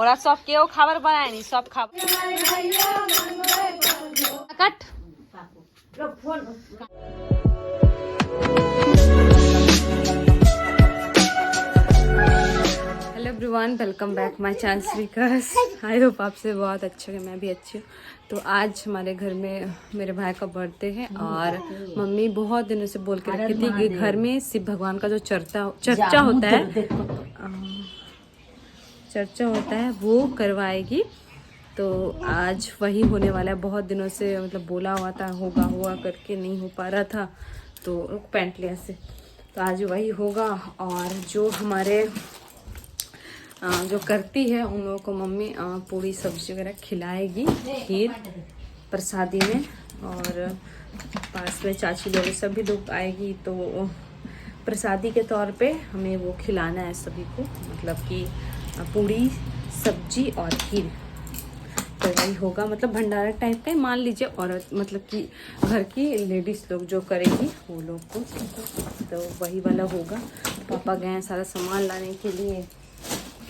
ওরা সব কেউ খাবার বানায়নি, সব খাবার কাট। Hello everyone, welcome back my channel Shrikars. I hope आपसे बहुत अच्छे होंगे, मैं भी अच्छी हूँ। तो आज हमारे घर में मेरे भाई का बर्थडे है और मम्मी बहुत दिनों से बोल के रखी थी कि घर में शिव भगवान का जो चर्चा होता है वो करवाएगी। तो आज वही होने वाला है। बहुत दिनों से मतलब बोला हुआ था होगा हुआ करके नहीं हो पा रहा था, तो रुक पैंट लिया से, तो आज वही होगा। और जो हमारे जो करती है उन लोगों को मम्मी पूरी सब्जी वगैरह खिलाएगी, खीर प्रसादी में। और पास में चाची लोग सभी लोग आएगी, तो प्रसादी के तौर पे हमें वो खिलाना है सभी को, मतलब कि पूरी सब्जी और खीर। तो वही होगा, मतलब भंडारा टाइप का मान लीजिए। और मतलब कि घर की लेडीज़ लोग जो करेगी वो लोग को, तो वही वाला होगा। पापा गए हैं सारा सामान लाने के लिए,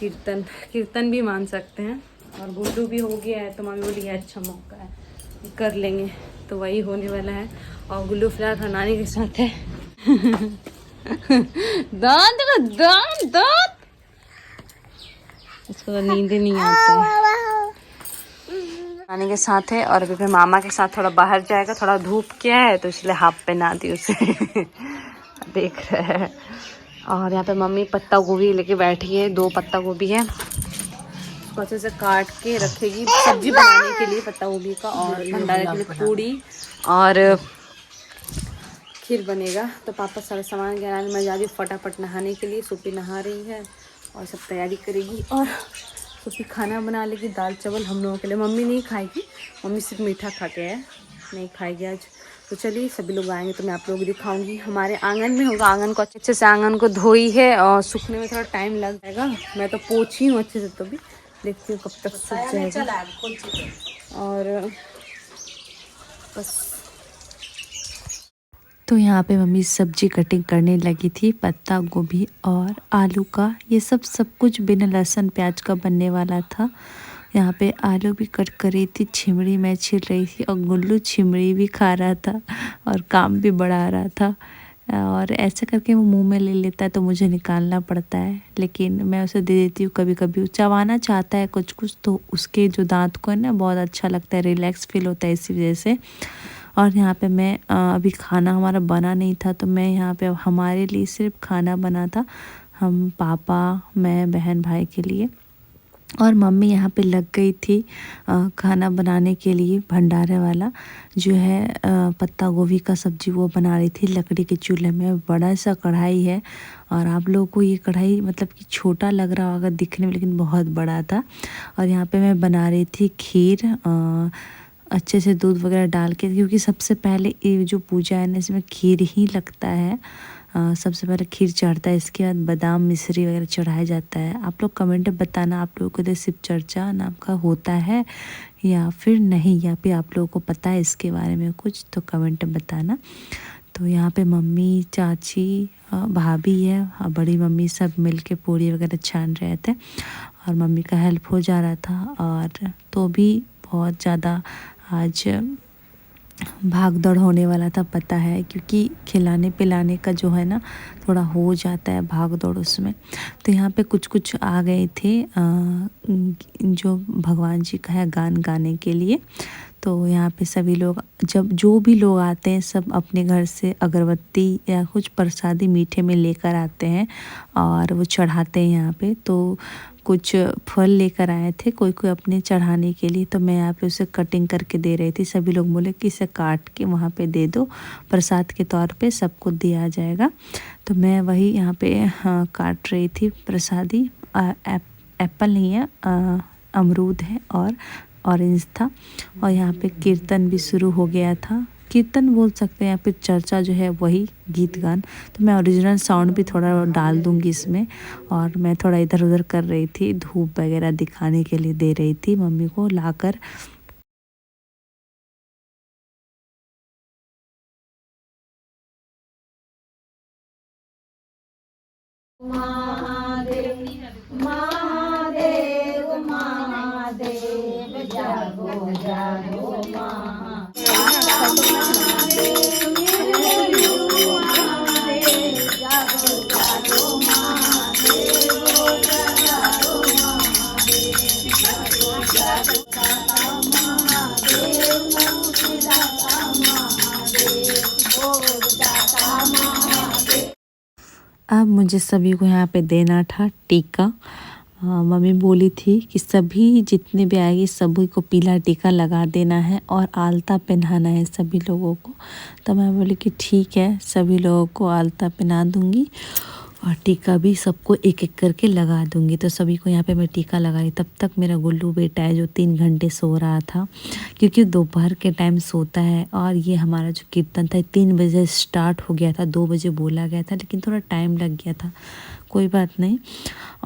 कीर्तन भी मान सकते हैं। और गुड्डू भी हो गया है, तो मम्मी बोली है अच्छा मौका है कर लेंगे, तो वही होने वाला है। और गुल्लू फिलहाल नानी के साथ है। दांत इसको तो नींद ही नहीं आती है। नानी के साथ है और अभी फिर मामा के साथ थोड़ा बाहर जाएगा, थोड़ा धूप क्या है तो इसलिए हाफ पहना दी उसे। देख रहे हैं। और यहाँ पे मम्मी पत्ता गोभी लेके बैठी है, 2 पत्ता गोभी है, उसको अच्छे से काट के रखेगी सब्जी बनाने के लिए पत्ता गोभी का। और भंडारे के लिए पूड़ी और खीर बनेगा। तो पापा सारा सामान गहराने में जा रही, फटाफट नहाने के लिए। सुपी नहा रही है और सब तैयारी करेगी। और सुपी खाना बना लेगी, दाल चावल हम लोगों के लिए। मम्मी नहीं खाएगी, मम्मी सिर्फ मीठा खा के है, नहीं खाएगी आज। तो चलिए सभी लोग आएंगे तो मैं आप लोगों को दिखाऊंगी। हमारे आंगन में होगा, आंगन को अच्छे से आंगन को धोई है और सूखने में थोड़ा टाइम लग जाएगा। मैं तो पोछी हूँ अच्छे से, तो भी देखती हूँ कब तक सूख जाएगा। और बस तो यहाँ पे मम्मी सब्जी कटिंग करने लगी थी, पत्ता गोभी और आलू का। ये सब कुछ बिना लहसुन प्याज का बनने वाला था। यहाँ पे आलू भी कट कर रही थी, छिमड़ी मैं छील रही थी और गुल्लू छिमड़ी भी खा रहा था और काम भी बढ़ा रहा था। और ऐसा करके वो मुंह में ले लेता है तो मुझे निकालना पड़ता है, लेकिन मैं उसे दे देती हूँ। कभी कभी चबाना चाहता है कुछ कुछ, तो उसके जो दांत को है ना बहुत अच्छा लगता है, रिलैक्स फील होता है इसी वजह से। और यहाँ पे मैं अभी खाना हमारा बना नहीं था, तो मैं यहाँ पे हमारे लिए सिर्फ खाना बना था, हम पापा मैं बहन भाई के लिए। और मम्मी यहाँ पे लग गई थी खाना बनाने के लिए, भंडारे वाला जो है पत्ता गोभी का सब्जी वो बना रही थी लकड़ी के चूल्हे में। बड़ा सा कढ़ाई है और आप लोगों को ये कढ़ाई मतलब कि छोटा लग रहा होगा दिखने में, लेकिन बहुत बड़ा था। और यहाँ पे मैं बना रही थी खीर, अच्छे से दूध वगैरह डाल के, क्योंकि सबसे पहले ये जो पूजा है ना इसमें खीर ही लगता है। सबसे पहले खीर चढ़ता है, इसके बाद बादाम मिश्री वगैरह चढ़ाया जाता है। आप लोग कमेंट में बताना आप लोगों को इधर शिव चर्चा नाम का होता है या फिर नहीं, या फिर आप लोगों को पता है इसके बारे में कुछ, तो कमेंट में बताना। तो यहाँ पे मम्मी चाची भाभी है, बड़ी मम्मी सब मिलके पूरी वगैरह छान रहे थे और मम्मी का हेल्प हो जा रहा था। और तो भी बहुत ज़्यादा आज भाग दौड़ होने वाला था, पता है, क्योंकि खिलाने पिलाने का जो है ना थोड़ा हो जाता है भाग दौड़ उसमें। तो यहाँ पे कुछ कुछ आ गए थे जो भगवान जी का है गान गाने के लिए। तो यहाँ पे सभी लोग, जब जो भी लोग आते हैं सब अपने घर से अगरबत्ती या कुछ प्रसादी मीठे में लेकर आते हैं और वो चढ़ाते हैं यहाँ पे। तो कुछ फल लेकर आए थे कोई कोई अपने चढ़ाने के लिए, तो मैं यहाँ पे उसे कटिंग करके दे रही थी। सभी लोग बोले कि इसे काट के वहाँ पे दे दो, प्रसाद के तौर पे सबको दिया जाएगा। तो मैं वही यहाँ पे काट रही थी प्रसादी। एप्पल नहीं है, अमरूद है और ऑरेंज था। और यहाँ पे कीर्तन भी शुरू हो गया था, कीर्तन बोल सकते हैं या फिर चर्चा जो है वही गीत गान। तो मैं ओरिजिनल साउंड भी थोड़ा डाल दूंगी इसमें। और मैं थोड़ा इधर उधर कर रही थी, धूप वगैरह दिखाने के लिए दे रही थी मम्मी को लाकर। महादेव महादेव अब मुझे सभी को यहाँ पे देना था टीका। मम्मी बोली थी कि सभी जितने भी आएगी सभी को पीला टीका लगा देना है और आलता पहनाना है सभी लोगों को। तो मैं बोली कि ठीक है, सभी लोगों को आलता पहना दूँगी और टीका भी सबको एक एक करके लगा दूँगी। तो सभी को यहाँ पे मैं टीका लगा रही। तब तक मेरा गुल्लू बेटा है जो 3 घंटे सो रहा था, क्योंकि दोपहर के टाइम सोता है। और ये हमारा जो कीर्तन था 3 बजे स्टार्ट हो गया था, 2 बजे बोला गया था, लेकिन थोड़ा टाइम लग गया था, कोई बात नहीं।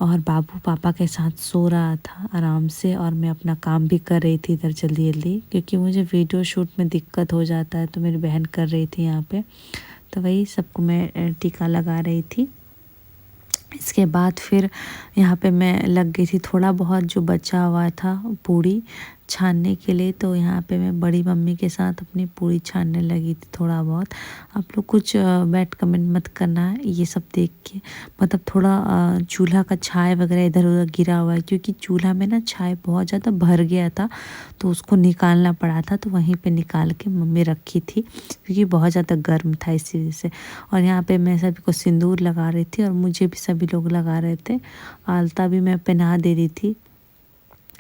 और बाबू पापा के साथ सो रहा था आराम से और मैं अपना काम भी कर रही थी इधर जल्दी जल्दी, क्योंकि मुझे वीडियो शूट में दिक्कत हो जाता है। तो मेरी बहन कर रही थी यहाँ पे, तो वही सबको मैं टीका लगा रही थी। इसके बाद फिर यहाँ पे मैं लग गई थी थोड़ा बहुत जो बचा हुआ था पूड़ी छानने के लिए। तो यहाँ पे मैं बड़ी मम्मी के साथ अपनी पूड़ी छानने लगी थी थोड़ा बहुत। आप लोग कुछ बैड कमेंट मत करना है ये सब देख के, मतलब थोड़ा चूल्हा का छाय वगैरह इधर उधर गिरा हुआ है, क्योंकि चूल्हा में ना छाय बहुत ज़्यादा भर गया था तो उसको निकालना पड़ा था। तो वहीं पे निकाल के मम्मी रखी थी, क्योंकि बहुत ज़्यादा गर्म था इसी वजह से। और यहाँ पे मैं सभी को सिंदूर लगा रही थी और मुझे भी सभी लोग लगा रहे थे। आलता भी मैं पहना दे रही थी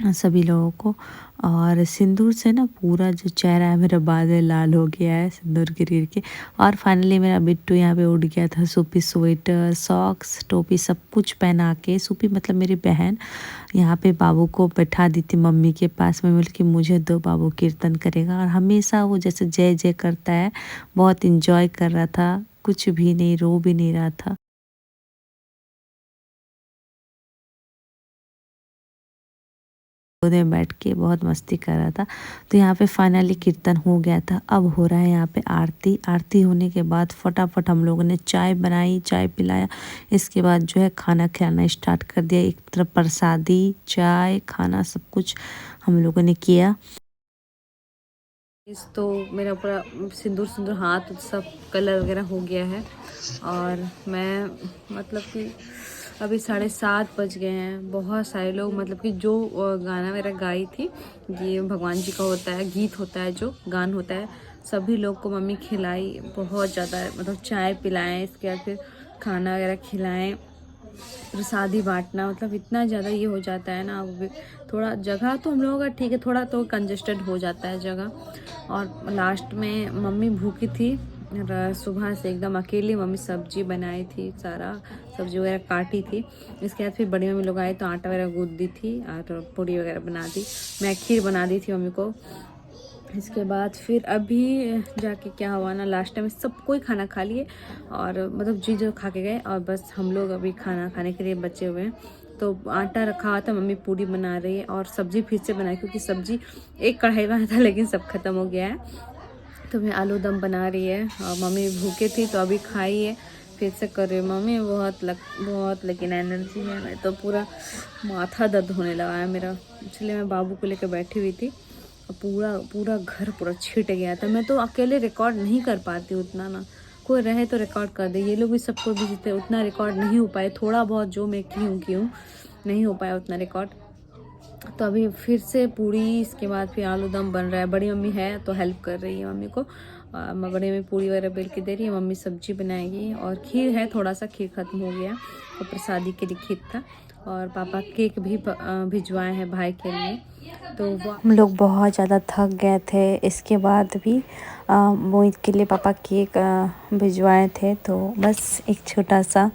सभी लोगों को। और सिंदूर से ना पूरा जो चेहरा है मेरा बादल लाल हो गया है सिंदूर गिर गिर के। और फाइनली मेरा बिट्टू यहाँ पे उड़ गया था। सूपी स्वेटर, सॉक्स, टोपी सब कुछ पहना के, सूपी मतलब मेरी बहन, यहाँ पे बाबू को बैठा दी थी मम्मी के पास में। बोली कि मुझे दो, बाबू कीर्तन करेगा। और हमेशा वो जैसे जय जय करता है, बहुत इंजॉय कर रहा था, कुछ भी नहीं, रो भी नहीं रहा था। गोद में बैठ के बहुत मस्ती कर रहा था। तो यहाँ पे फाइनली कीर्तन हो गया था। अब हो रहा है यहाँ पे आरती। आरती होने के बाद फटाफट हम लोगों ने चाय बनाई, चाय पिलाया। इसके बाद जो है खाना खिलाना स्टार्ट कर दिया। एक तरफ प्रसादी, चाय, खाना सब कुछ हम लोगों ने किया। इस तो मेरा पूरा सिंदूर सिंदूर हाथ सब कलर वगैरह हो गया है। और मैं मतलब कि अभी 7:30 बज गए हैं। बहुत सारे लोग मतलब कि जो गाना मेरा गाई थी, ये भगवान जी का होता है, गीत होता है, जो गान होता है, सभी लोग को मम्मी खिलाई। बहुत ज़्यादा मतलब चाय पिलाएं, इसके बाद फिर खाना वगैरह खिलाएं, प्रसादी बांटना, मतलब इतना ज़्यादा ये हो जाता है ना। अब थोड़ा जगह तो हम लोगों का ठीक है, थोड़ा तो कंजस्टेड हो जाता है जगह। और लास्ट में मम्मी भूखी थी सुबह से एकदम अकेली। मम्मी सब्जी बनाई थी, सारा सब्जी वगैरह काटी थी। इसके बाद फिर बड़ी मम्मी लोग आए तो आटा वगैरह गूँथ दी थी और पूड़ी वगैरह बना दी। मैं खीर बना दी थी मम्मी को। इसके बाद फिर अभी जाके क्या हुआ ना, लास्ट टाइम सब कोई खाना खा लिए और मतलब जी जो खा के गए, और बस हम लोग अभी खाना खाने के लिए बचे हुए हैं। तो आटा रखा हुआ था, मम्मी पूड़ी बना रही है और सब्जी फिर से बनाई, क्योंकि सब्जी एक कढ़ाई में था लेकिन सब खत्म हो गया है। तो मैं आलू दम बना रही है और मम्मी भूखे थी तो अभी खाई है, फिर से कर रही हूँ। मम्मी बहुत लेकिन एनर्जी है, मैं तो पूरा माथा दर्द होने लगा है मेरा, इसलिए मैं बाबू को लेकर बैठी हुई थी। पूरा घर पूरा छिट गया था। मैं तो अकेले रिकॉर्ड नहीं कर पाती उतना ना, कोई रहे तो रिकॉर्ड कर दे। ये लोग भी सबको भी जीते, उतना रिकॉर्ड नहीं हो पाए। थोड़ा बहुत जो मैं की हूँ नहीं हो पाया उतना रिकॉर्ड। तो अभी फिर से पूड़ी, इसके बाद फिर आलू दम बन रहा है। बड़ी मम्मी है तो हेल्प कर रही है मम्मी को। मैं बड़ी मम्मी पूड़ी वगैरह बेल के दे रही है, मम्मी सब्जी बनाएगी। और खीर है, थोड़ा सा खीर ख़त्म हो गया और प्रसादी के लिए खीर था। और पापा केक भी भिजवाए हैं भाई के लिए। तो वो हम लोग बहुत ज़्यादा थक गए थे। इसके बाद भी मोहित के लिए पापा केक भिजवाए थे। तो बस एक छोटा सा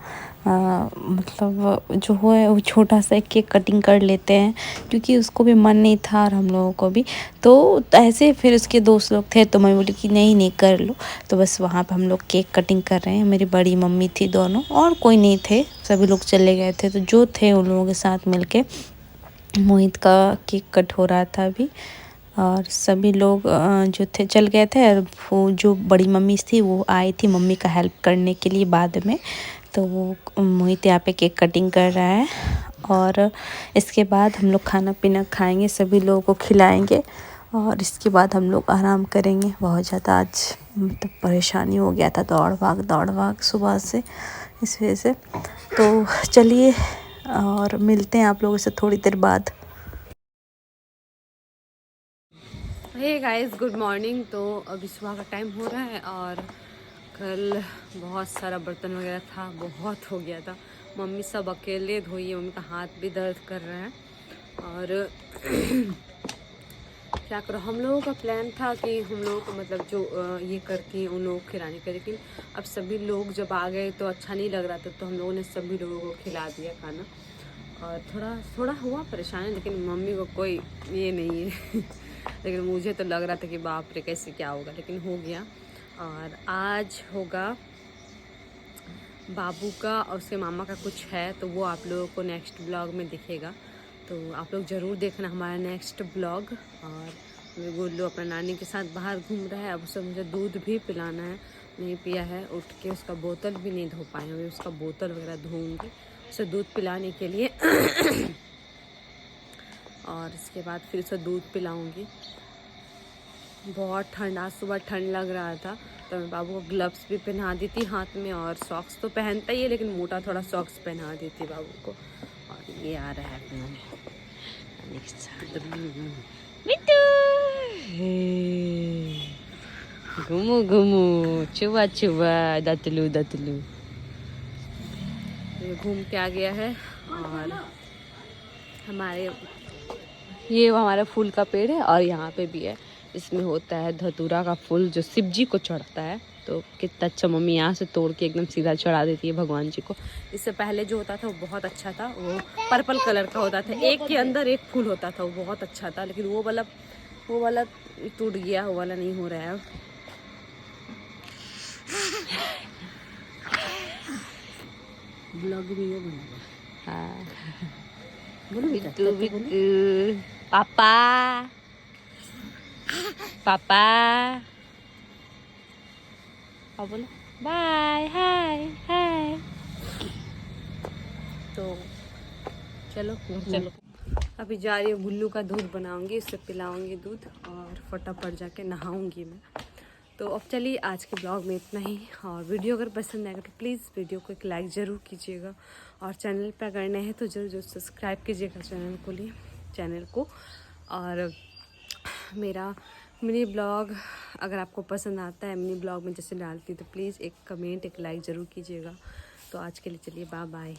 मतलब जो है वो छोटा सा एक केक कटिंग कर लेते हैं, क्योंकि उसको भी मन नहीं था और हम लोगों को भी। तो ऐसे फिर उसके दोस्त लोग थे तो मैं बोली कि नहीं कर लो। तो बस वहाँ पे हम लोग केक कटिंग कर रहे हैं। मेरी बड़ी मम्मी थी दोनों, और कोई नहीं थे, सभी लोग चले गए थे। तो जो थे उन लोगों के साथ मिलके मोहित का केक कट हो रहा था अभी। और सभी लोग जो थे चल गए थे। और वो जो बड़ी मम्मी थी वो आई थी मम्मी का हेल्प करने के लिए बाद में। तो वो मोहित यहाँ पे केक कटिंग कर रहा है। और इसके बाद हम लोग खाना पीना खाएंगे, सभी लोगों को खिलाएंगे और इसके बाद हम लोग आराम करेंगे। बहुत ज़्यादा आज मतलब परेशानी हो गया था, दौड़ भाग सुबह से, इस वजह से। तो चलिए और मिलते हैं आप लोगों से थोड़ी देर बाद। Hey guys, good morning. तो अभी सुबह का टाइम हो रहा है और कल बहुत सारा बर्तन वगैरह था, बहुत हो गया था। मम्मी सब अकेले धोई है, मम्मी का हाथ भी दर्द कर रहा है। और क्या करो, हम लोगों का प्लान था कि हम लोगों को मतलब जो ये करके उन लोगों को खिलाने का, लेकिन अब सभी लोग जब आ गए तो अच्छा नहीं लग रहा था, तो हम लोगों ने सभी लोगों को खिला दिया खाना। और थोड़ा हुआ परेशान, लेकिन मम्मी को कोई ये नहीं है लेकिन मुझे तो लग रहा था कि बाप रे कैसे क्या होगा, लेकिन हो गया। और आज होगा बाबू का और उसके मामा का कुछ है, तो वो आप लोगों को नेक्स्ट ब्लॉग में दिखेगा। तो आप लोग ज़रूर देखना हमारा नेक्स्ट ब्लॉग। और गुल्लू अपना नानी के साथ बाहर घूम रहा है। अब उसे मुझे दूध भी पिलाना है, नहीं पिया है, उठ के उसका बोतल भी नहीं धो पाए, अभी उसका बोतल वगैरह धोऊंगी उसे दूध पिलाने के लिए और इसके बाद फिर उसे दूध पिलाऊंगी। बहुत ठंड, आज सुबह ठंड लग रहा था, तो मैं बाबू को ग्लव्स भी पहना दी थी हाथ में, और सॉक्स तो पहनता ही है, लेकिन मोटा थोड़ा सॉक्स पहना दी थी बाबू को। और ये आ रहा है अपना मिट्टू, घुमू घुमू, चुवा चुवा, दतलू दतलू। ये घूम के आ गया है। और हमारे ये हमारा फूल का पेड़ है, और यहाँ पे भी है, इसमें होता है धतूरा का फूल जो शिव जी को चढ़ता है। तो कितना अच्छा, मम्मी यहाँ से तोड़ के एकदम सीधा चढ़ा देती है भगवान जी को। इससे पहले जो होता था वो बहुत अच्छा था, वो पर्पल कलर का होता था, एक के अंदर एक फूल होता था, वो बहुत अच्छा था। लेकिन वो वाला टूट गया, वो वाला नहीं हो रहा है अब। ब्लॉग भी है बना। हाँ, बिट्टू बिट्टू, पापा पापा, अब बोलो बाय, हाय हाय। तो चलो चलो, अभी जा रही हूँ, गुल्लू का दूध बनाऊंगी, उससे पिलाऊंगी दूध, और फटाफट जाके नहाऊंगी मैं। तो अब चलिए, आज के ब्लॉग में इतना ही। और वीडियो अगर पसंद आएगा तो प्लीज़ वीडियो को एक लाइक ज़रूर कीजिएगा, और चैनल पर अगर नए हैं तो ज़रूर सब्सक्राइब कीजिएगा चैनल को। और मेरा मिनी ब्लॉग अगर आपको पसंद आता है, मिनी ब्लॉग में जैसे डालती, तो प्लीज़ एक कमेंट, एक लाइक ज़रूर कीजिएगा। तो आज के लिए चलिए, बाय बाय।